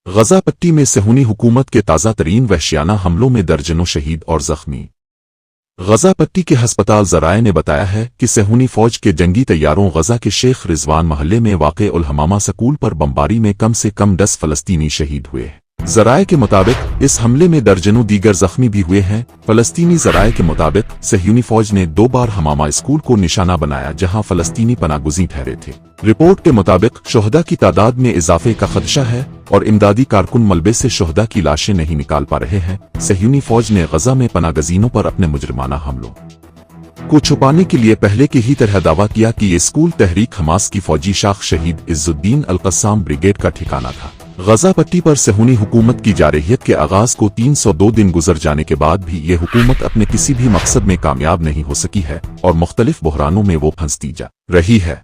غزہ پٹی میں صہیونی حکومت کے تازہ ترین وحشیانہ حملوں میں درجنوں شہید اور زخمی۔ غزہ پٹی کے ہسپتال ذرائع نے بتایا ہے کہ صہیونی فوج کے جنگی طیاروں غزہ کے شیخ رضوان محلے میں واقع الحمامہ سکول پر بمباری میں کم سے کم 10 فلسطینی شہید ہوئے ہیں۔ ذرائع کے مطابق اس حملے میں درجنوں دیگر زخمی بھی ہوئے ہیں۔ فلسطینی ذرائع کے مطابق صہیونی فوج نے 2 بار حمامہ اسکول کو نشانہ بنایا جہاں فلسطینی پناہ گزین ٹھہرے تھے۔ رپورٹ کے مطابق شہداء کی تعداد میں اضافے کا خدشہ ہے اور امدادی کارکن ملبے سے شہداء کی لاشیں نہیں نکال پا رہے ہیں۔ صہیونی فوج نے غزہ میں پناہ گزینوں پر اپنے مجرمانہ حملوں کو چھپانے کے لیے پہلے کی ہی طرح دعویٰ کیا کہ یہ اسکول تحریک حماس کی فوجی شاخ شہید عز الدین القسام بریگیڈ کا ٹھکانہ تھا۔ غزہ پٹی پر صہیونی حکومت کی جارحیت کے آغاز کو 302 دن گزر جانے کے بعد بھی یہ حکومت اپنے کسی بھی مقصد میں کامیاب نہیں ہو سکی ہے اور مختلف بحرانوں میں وہ پھنستی جا رہی ہے۔